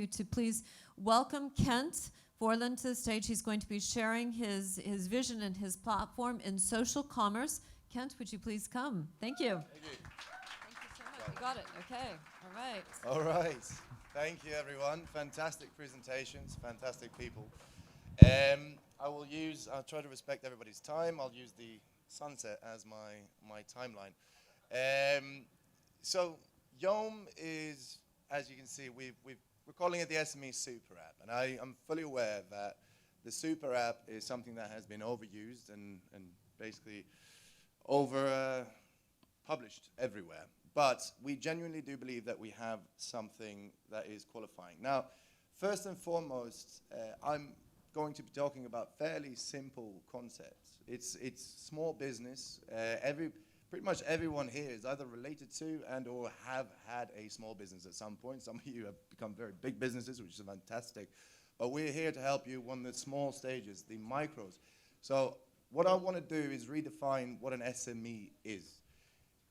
you to please welcome Kent Vorland to the stage. He's going to be sharing his vision and his platform in social commerce. Kent, would you please come? Thank you. Thank you. Thank you so much. You got it. Okay. All right. All right. Thank you, everyone. Fantastic presentations, fantastic people. I'll try to respect everybody's time. I'll use the sunset as my timeline. So UOME is, as you can see, we're calling it the SME Super App. And I'm fully aware that the Super App is something that has been overused and basically published everywhere. But we genuinely do believe that we have something that is qualifying. Now, first and foremost, I'm going to be talking about fairly simple concepts. It's small business. Pretty much everyone here is either related to and or have had a small business at some point. Some of you have become very big businesses, which is fantastic. But we're here to help you on the small stages, the micros. So what I want to do is redefine what an SME is.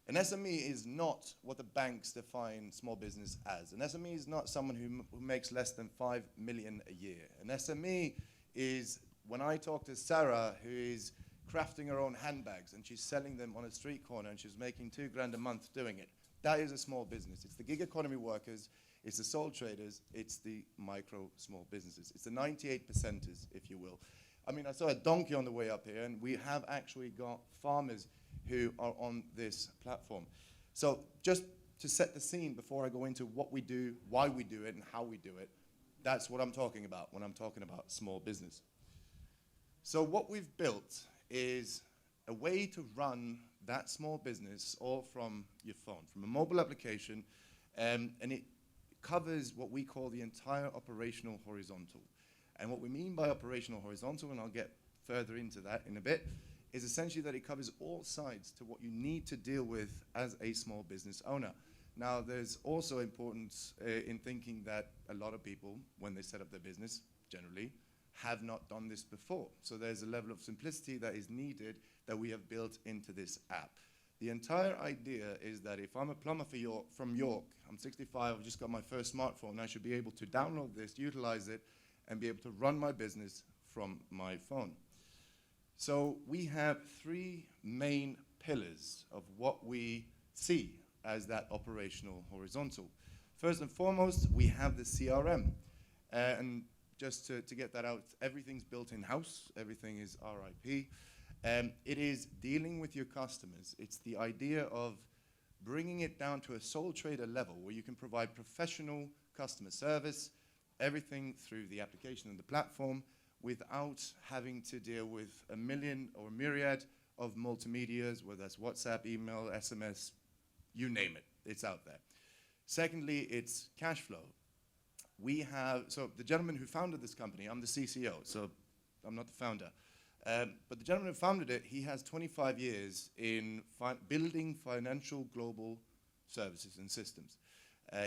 An SME is not what the banks define small business as. An SME is not someone who makes less than 5 million a year. An SME is, when I talk to Sarah, who is crafting her own handbags and she's selling them on a street corner and she's making $2,000 a month doing it, that is a small business. It's the gig economy workers, it's the sole traders, it's the micro small businesses. It's the 98 percenters, if you will. I mean, I saw a donkey on the way up here, and we have actually got farmers who are on this platform. So just to set the scene before I go into what we do, why we do it, and how we do it, that's what I'm talking about when I'm talking about small business. So what we've built is a way to run that small business all from your phone, from a mobile application, and it covers what we call the entire operational horizontal. And what we mean by operational horizontal, and I'll get further into that in a bit, is essentially that it covers all sides to what you need to deal with as a small business owner. Now, there's also importance in thinking that a lot of people, when they set up their business, generally, have not done this before. So there's a level of simplicity that is needed that we have built into this app. The entire idea is that if I'm a plumber from York, I'm 65, I've just got my first smartphone, I should be able to download this, utilize it, and be able to run my business from my phone. So we have 3 main pillars of what we see as that operational horizontal. First and foremost, we have the CRM. And just to get that out, everything's built in-house, everything is RIP. It is dealing with your customers. It's the idea of bringing it down to a sole trader level where you can provide professional customer service, everything through the application and the platform, without having to deal with a million or a myriad of multimedias, whether that's WhatsApp, email, SMS, you name it, it's out there. Secondly, it's cash flow. So the gentleman who founded this company, I'm the CCO, so I'm not the founder. But the gentleman who founded it, he has 25 years in building financial global services and systems.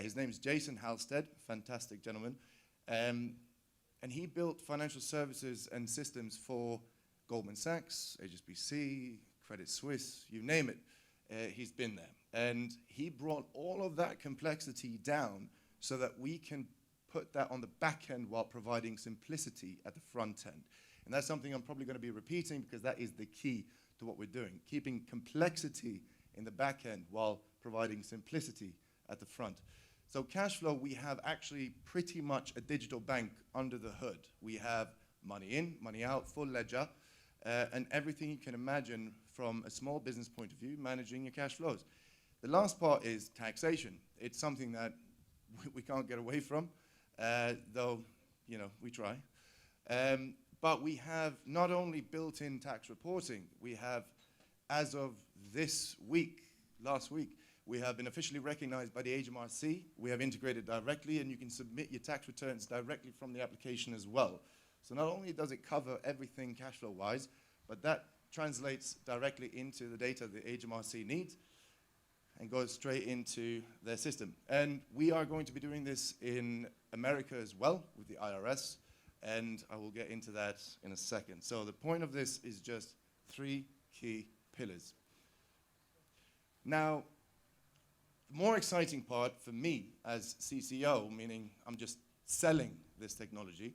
His name is Jason Halstead, fantastic gentleman. And he built financial services and systems for Goldman Sachs, HSBC, Credit Suisse, you name it. He's been there. And he brought all of that complexity down so that we can put that on the back end while providing simplicity at the front end. And that's something I'm probably going to be repeating because that is the key to what we're doing, keeping complexity in the back end while providing simplicity at the front. So cash flow, we have actually pretty much a digital bank under the hood. We have money in, money out, full ledger, and everything you can imagine from a small business point of view, managing your cash flows. The last part is taxation. It's something that we can't get away from, though, you know, we try. But we have not only built-in tax reporting, we have, as of this week, last week, we have been officially recognized by the HMRC. We have integrated directly, and you can submit your tax returns directly from the application as well. So not only does it cover everything cash flow-wise, but that translates directly into the data the HMRC needs and goes straight into their system. And we are going to be doing this in America as well with the IRS, and I will get into that in a second. So the point of this is just 3 key pillars. Now, the more exciting part for me as CCO, meaning I'm just selling this technology,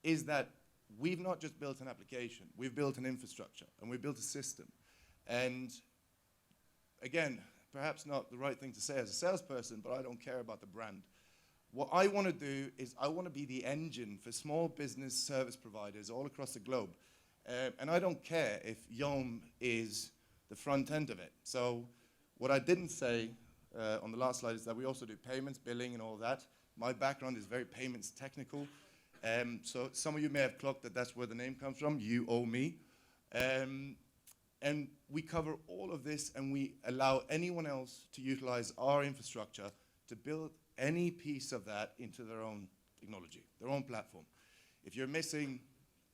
is that we've not just built an application, we've built an infrastructure, and we've built a system. And again, perhaps not the right thing to say as a salesperson, but I don't care about the brand. What I want to do is I want to be the engine for small business service providers all across the globe. And I don't care if UOME is the front end of it. So what I didn't say on the last slide is that we also do payments, billing, and all that. My background is very payments technical. So some of you may have clocked that that's where the name comes from, UOME. And we cover all of this, and we allow anyone else to utilize our infrastructure to build any piece of that into their own technology, their own platform. If you're missing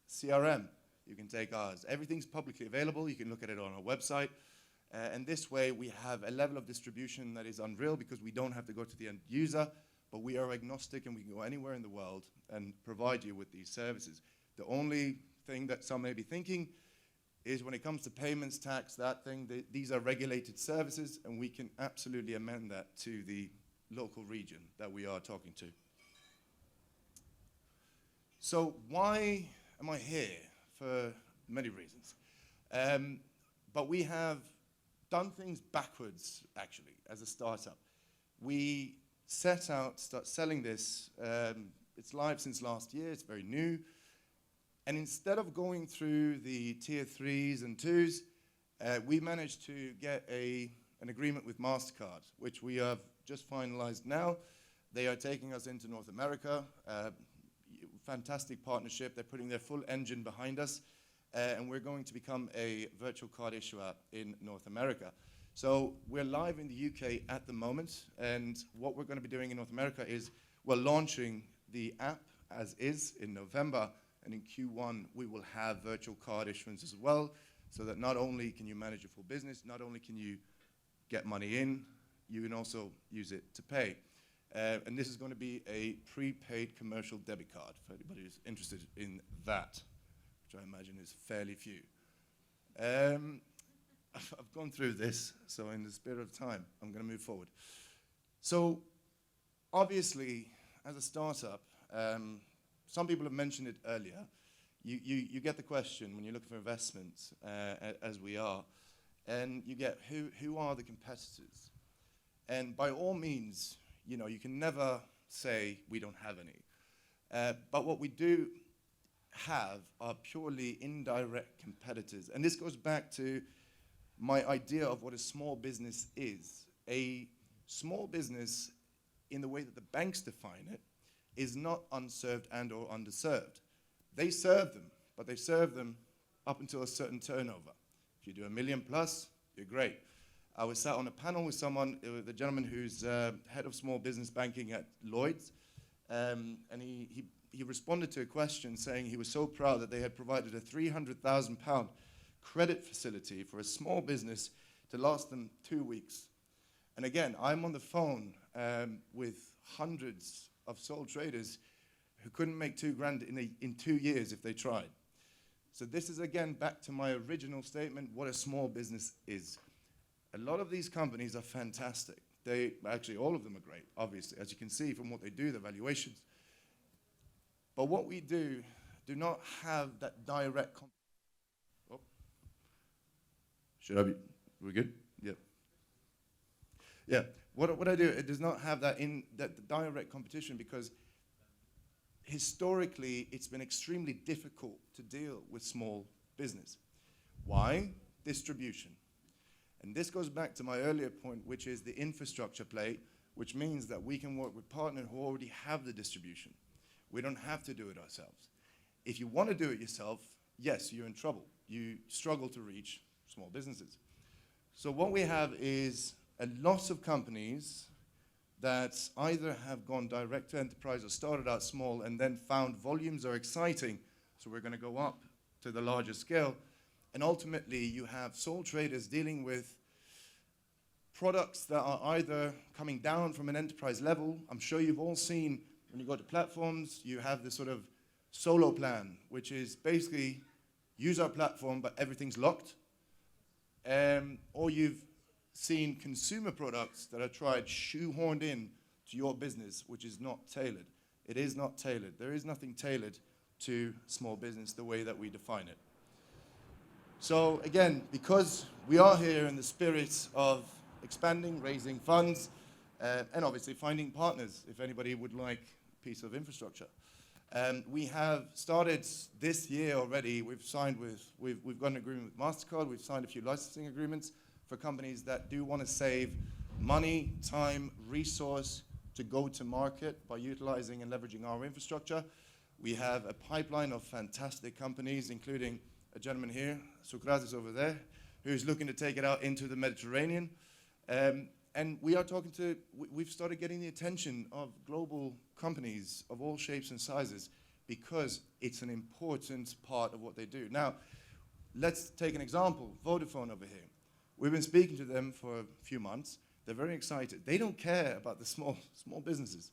CRM, you can take ours. Everything's publicly available. You can look at it on our website. And this way, we have a level of distribution that is unreal because we don't have to go to the end user, but we are agnostic and we can go anywhere in the world and provide you with these services. The only thing that some may be thinking is when it comes to payments, tax, that thing, these are regulated services, and we can absolutely amend that to the local region that we are talking to. So why am I here? For many reasons. But we have done things backwards, actually, as a startup. We set out, start selling this. It's live since last year. It's very new. And instead of going through the tier 3s and 2s, we managed to get an agreement with MasterCard, which we have just finalized now. They are taking us into North America. Fantastic partnership. They're putting their full engine behind us. And we're going to become a virtual card issuer in North America. So we're live in the UK at the moment. And what we're going to be doing in North America is we're launching the app as is in November. And in Q1, we will have virtual card issuance as well, so that not only can you manage your full business, not only can you get money in, you can also use it to pay. And this is going to be a prepaid commercial debit card for anybody who's interested in that, which I imagine is fairly few. I've gone through this, so in the spirit of time, I'm going to move forward. So obviously, as a startup, some people have mentioned it earlier. You get the question when you're looking for investments, as we are, and you get who are the competitors? And by all means, you know, you can never say we don't have any. But what we do have are purely indirect competitors. And this goes back to my idea of what a small business is. A small business, in the way that the banks define it, is not unserved and or underserved. They serve them, but they serve them up until a certain turnover. If you do $1 million plus, you're great. I was sat on a panel with someone, the gentleman who's head of small business banking at Lloyd's, and he responded to a question saying he was so proud that they had provided a £300,000 credit facility for a small business to last them 2 weeks. And again, I'm on the phone with hundreds of sole traders who couldn't make $2,000 in 2 years if they tried. So this is again back to my original statement, what a small business is. A lot of these companies are fantastic. Actually, all of them are great, obviously, as you can see from what they do, the valuations. But what we do not have that direct. Oh. Should I be? We good? Yep. Yeah. What I do, it does not have that direct competition because historically it's been extremely difficult to deal with small business. Why? Distribution. And this goes back to my earlier point, which is the infrastructure play, which means that we can work with partners who already have the distribution. We don't have to do it ourselves. If you want to do it yourself, yes, you're in trouble. You struggle to reach small businesses. So what we have is a lot of companies that either have gone direct to enterprise or started out small and then found volumes are exciting, so we're going to go up to the larger scale. And ultimately, you have sole traders dealing with products that are either coming down from an enterprise level. I'm sure you've all seen when you go to platforms, you have this sort of solo plan, which is basically use our platform, but everything's locked. Or you've seen consumer products that are tried shoehorned in to to your business which is not tailored. It is not tailored. There is nothing tailored to small business the way that we define it. So again, because we are here in the spirit of expanding, raising funds, and obviously finding partners if anybody would like a piece of infrastructure. We have started this year already. We've got an agreement with MasterCard. We've signed a few licensing agreements for companies that do want to save money, time, resource to go to market by utilizing and leveraging our infrastructure. We have a pipeline of fantastic companies, including a gentleman here, Socrates over there, who's looking to take it out into the Mediterranean. And we are talking to, we've started getting the attention of global companies of all shapes and sizes because it's an important part of what they do. Now, let's take an example, Vodafone over here. We've been speaking to them for a few months. They're very excited. They don't care about the small businesses,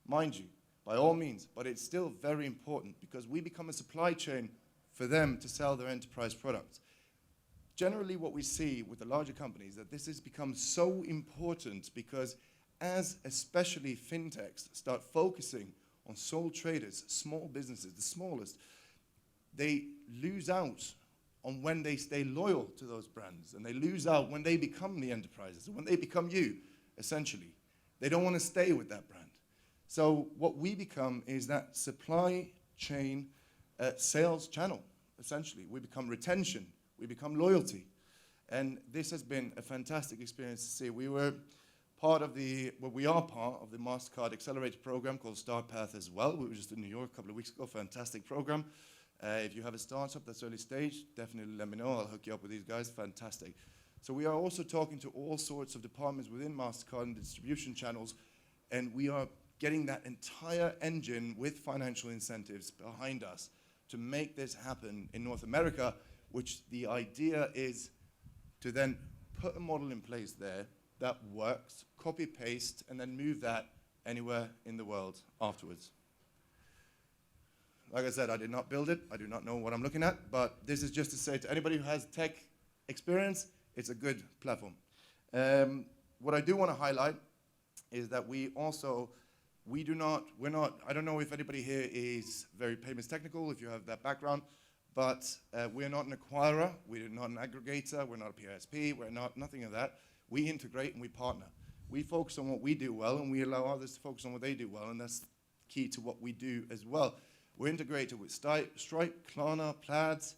mind you, by all means, but it's still very important because we become a supply chain for them to sell their enterprise products. Generally, what we see with the larger companies that this has become so important because as especially fintechs start focusing on sole traders, small businesses, the smallest, they lose out on when they stay loyal to those brands, and they lose out when they become the enterprises, when they become you, essentially. They don't want to stay with that brand. So what we become is that supply chain sales channel, essentially. We become retention. We become loyalty. And this has been a fantastic experience to see. We were part of the, well, we are part of the MasterCard Accelerator program called Start Path as well. We were just in New York a couple of weeks ago, fantastic program. If you have a startup that's early stage, definitely let me know. I'll hook you up with these guys, fantastic. So we are also talking to all sorts of departments within MasterCard and distribution channels, and we are getting that entire engine with financial incentives behind us to make this happen in North America, which the idea is to then put a model in place there that works, copy paste, and then move that anywhere in the world afterwards. Like I said, I did not build it. I do not know what I'm looking at, but this is just to say to anybody who has tech experience, it's a good platform. What I do want to highlight is that we're not, I don't know if anybody here is very payments technical, if you have that background, but we're not an acquirer, we're not an aggregator, we're not a PSP, we're not nothing of that. We integrate and we partner. We focus on what we do well, and we allow others to focus on what they do well, and that's key to what we do as well. We're integrated with Stripe, Klarna, Plaids.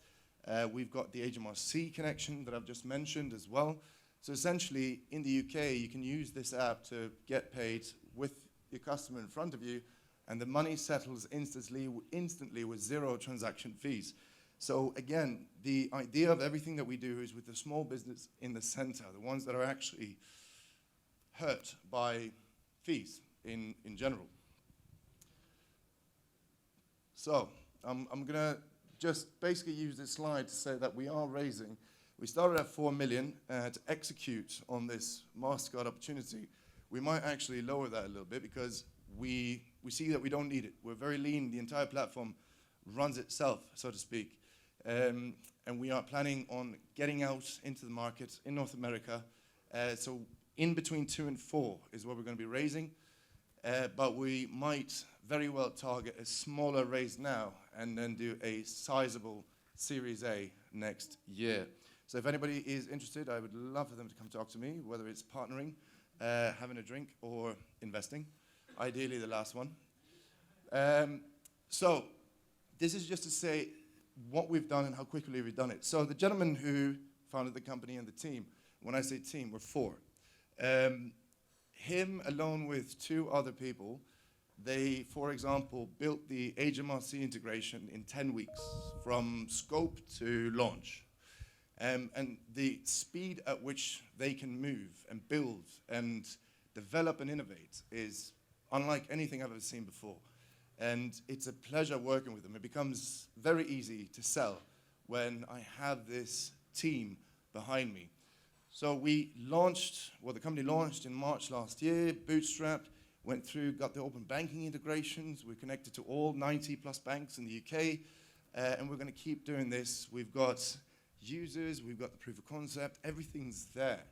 We've got the HMRC connection that I've just mentioned as well. So essentially, in the UK, you can use this app to get paid with your customer in front of you, and the money settles instantly with 0 transaction fees. So again, the idea of everything that we do is with the small business in the center, the ones that are actually hurt by fees in general. So I'm going to just basically use this slide to say that we are raising. We started at 4 million to execute on this MasterCard opportunity. We might actually lower that a little bit because we see that we don't need it. We're very lean. The entire platform runs itself, so to speak. And we are planning on getting out into the market in North America. So in between 2 and 4 is what we're going to be raising. But we might very well target a smaller raise now and then do a sizable Series A next year. So if anybody is interested, I would love for them to come talk to me, whether it's partnering, having a drink, or investing. Ideally, the last one. So this is just to say what we've done and how quickly we've done it. So the gentleman who founded the company and the team, when I say team, we're 4. Him, along with 2 other people, they, for example, built the HMRC integration in 10 weeks, from scope to launch. And the speed at which they can move and build and develop and innovate is unlike anything I've ever seen before. And it's a pleasure working with them. It becomes very easy to sell when I have this team behind me. So we launched, well, the company launched in March last year, bootstrapped, went through, got the open banking integrations. We're connected to all 90+ banks in the UK, and we're going to keep doing this. We've got users, we've got the proof of concept, everything's there.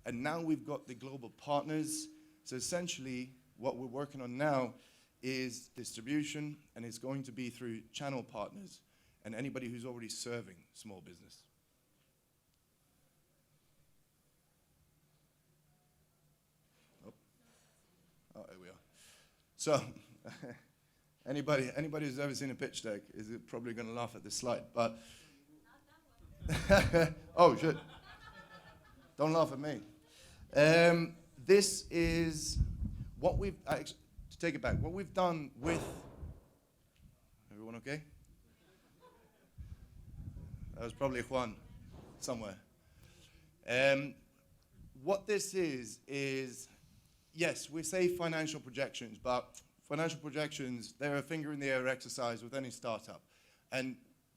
And now we've got the global partners. So essentially, what we're working on now is distribution, and it's going to be through channel partners and anybody who's already serving small business. Oh, here we are. So, anybody who's ever seen a pitch deck is probably going to laugh at this slide, but oh, shit. Don't laugh at me. This is what we've, to take it back, what we've done with, everyone okay? That was probably Juan somewhere. What this is, yes, we say financial projections, but financial projections, they're a finger in the air exercise with any startup. And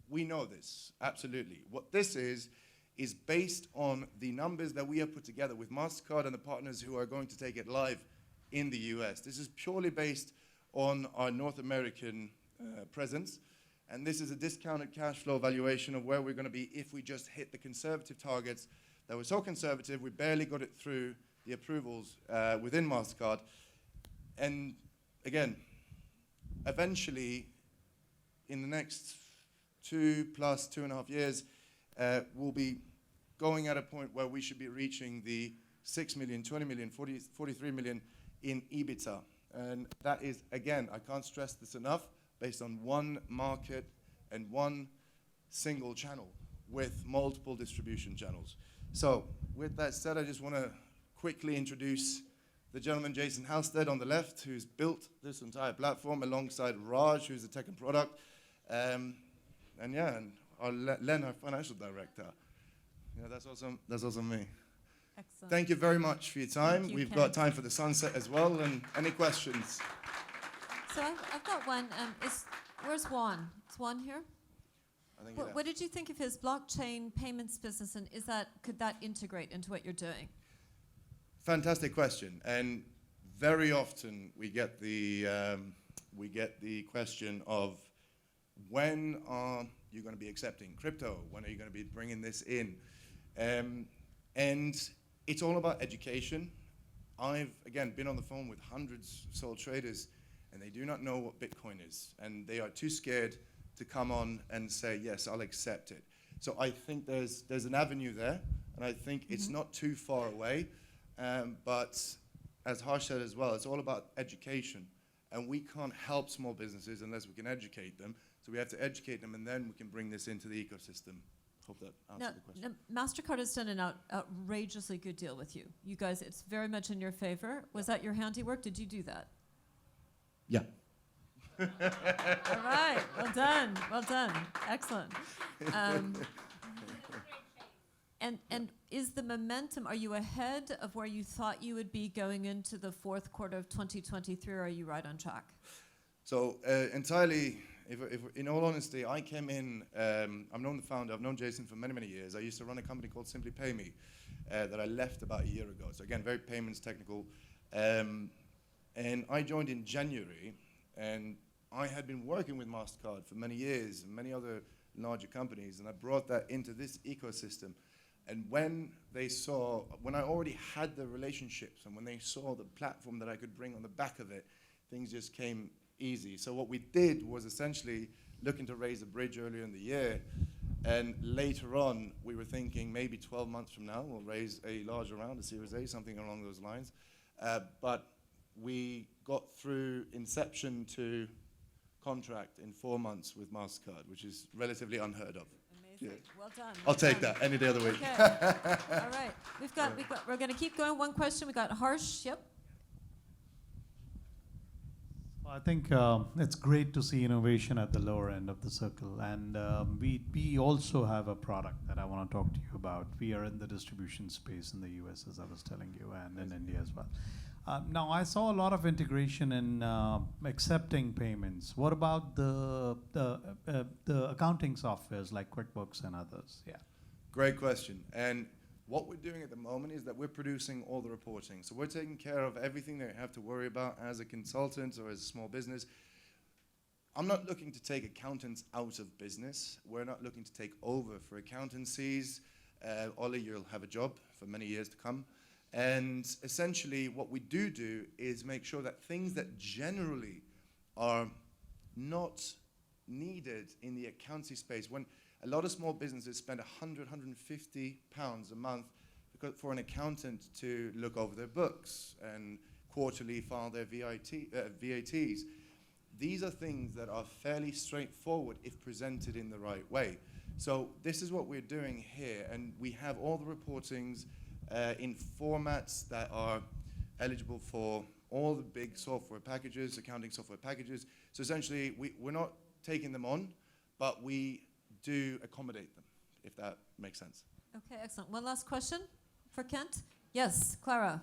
we know this, absolutely. What this is based on the numbers that we have put together with MasterCard and the partners who are going to take it live in the US. This is purely based on our North American presence. And this is a discounted cash flow valuation of where we're going to be if we just hit the conservative targets that were so conservative, we barely got it through the approvals within MasterCard. And again, eventually, in the next 2.5 years, we'll be going at a point where we should be reaching the 6 million, 20 million, 43 million in EBITDA. And that is, again, I can't stress this enough, based on one market and one single channel with multiple distribution channels. So with that said, I just want to quickly introduce the gentleman, Jason Halstead, on the left, who's built this entire platform alongside Raj, who's the tech and product. And our Len, our financial director. Yeah, that's also me. Excellent. Thank you very much for your time. Thank you, We've Ken. got time for the sunset as well, and any questions? So I've got one. Where's Juan? Is Juan here? I think What did you think of his blockchain payments business, and could that integrate into what you're doing? Fantastic question, and very often we get the question of when are you going to be accepting crypto? When are you going to be bringing this in? And it's all about education. I've again been on the phone with hundreds of sole traders, and they do not know what Bitcoin is, and they are too scared to come on and say, yes, I'll accept it. So I think there's an avenue there, and I think it's not too far away. But as Harsh said as well, it's all about education. And we can't help small businesses unless we can educate them. So we have to educate them, and then we can bring this into the ecosystem. Hope that answered the question. Now, MasterCard has done an outrageously good deal with you. You guys, it's very much in your favor. Was that your handiwork? Did you do that? Yeah. All right. Well done. Well done. Excellent. And is the momentum, are you ahead of where you thought you would be going into the fourth quarter of 2023, or are you right on track? So entirely, if in all honesty, I came in, I've known the founder, I've known Jason for many, many years. I used to run a company called Simply Pay Me that I left about a year ago. So again, very payments technical. And I joined in January, and I had been working with MasterCard for many years and many other larger companies, and I brought that into this ecosystem. And when I already had the relationships, and when they saw the platform that I could bring on the back of it, things just came easy. So what we did was essentially looking to raise a bridge earlier in the year, and later on we were thinking maybe 12 months from now we'll raise a larger round, a Series A, something along those lines. But we got through inception to contract in 4 months with MasterCard, which is relatively unheard of. Amazing. Yeah. Well done. I'll take that any day of the week. Okay. All right. We're going to keep going. One question. We got Harsh. Yep. I think it's great to see innovation at the lower end of the circle, and we also have a product that I want to talk to you about. We are in the distribution space in the US, as I was telling you, and in India as well. Now, I saw a lot of integration in accepting payments. What about the accounting softwares like QuickBooks and others? Yeah. Great question. And what we're doing at the moment is that we're producing all the reporting. So we're taking care of everything that you have to worry about as a consultant or as a small business. I'm not looking to take accountants out of business. We're not looking to take over for accountancies. Ollie, you'll have a job for many years to come. And essentially what we do is make sure that things that generally are not needed in the accountancy space, when a lot of small businesses spend £150 a month for an accountant to look over their books and quarterly file their VATs. These are things that are fairly straightforward if presented in the right way. So this is what we're doing here, and we have all the reportings in formats that are eligible for all the big software packages, accounting software packages. So essentially, we're not taking them on, but we do accommodate them, if that makes sense. Okay, excellent. One last question for Kent. Yes, Clara.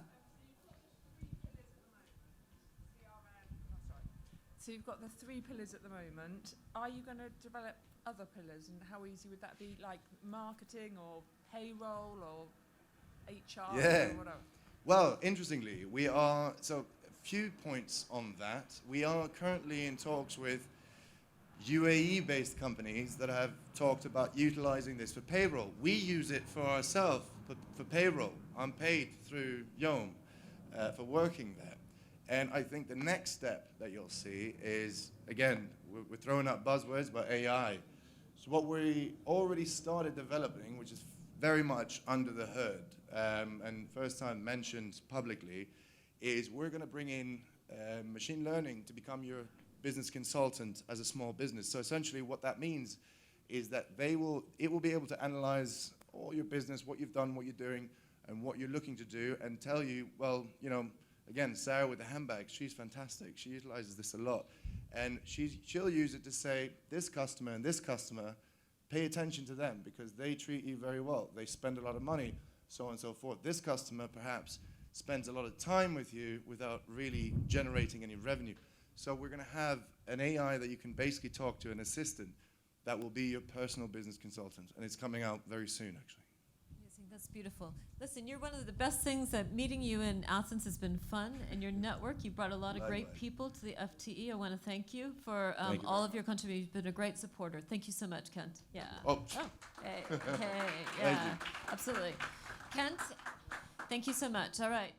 So you've got the 3 pillars at the moment. Are you going to develop other pillars, and how easy would that be, like marketing or payroll or HR Yeah. or whatever? Well, interestingly, we are, so a few points on that. We are currently in talks with UAE-based companies that have talked about utilizing this for payroll. We use it for ourselves, for payroll. I'm paid through UOME for working there. And I think the next step that you'll see is, again, we're throwing out buzzwords, but AI. So what we already started developing, which is very much under the hood, and first time mentioned publicly, is we're going to bring in machine learning to become your business consultant as a small business. So essentially what that means is that it will be able to analyze all your business, what you've done, what you're doing, and what you're looking to do, and tell you, well, you know, again, Sarah with the handbags, she's fantastic. She utilizes this a lot. And she'll use it to say, this customer and this customer, pay attention to them because they treat you very well. They spend a lot of money, so on and so forth. This customer perhaps spends a lot of time with you without really generating any revenue. So we're going to have an AI that you can basically talk to, an assistant, that will be your personal business consultant. And it's coming out very soon, actually. Amazing. That's beautiful. Listen, you're one of the best things that meeting you in Athens has been fun, and your network. You brought a lot of great people to the FTE. I want to thank you for all of your contributions. You've been a great supporter. Thank you so much, Kent. Yeah. Oh. Hey, yeah, absolutely. Kent, thank you so much. All right.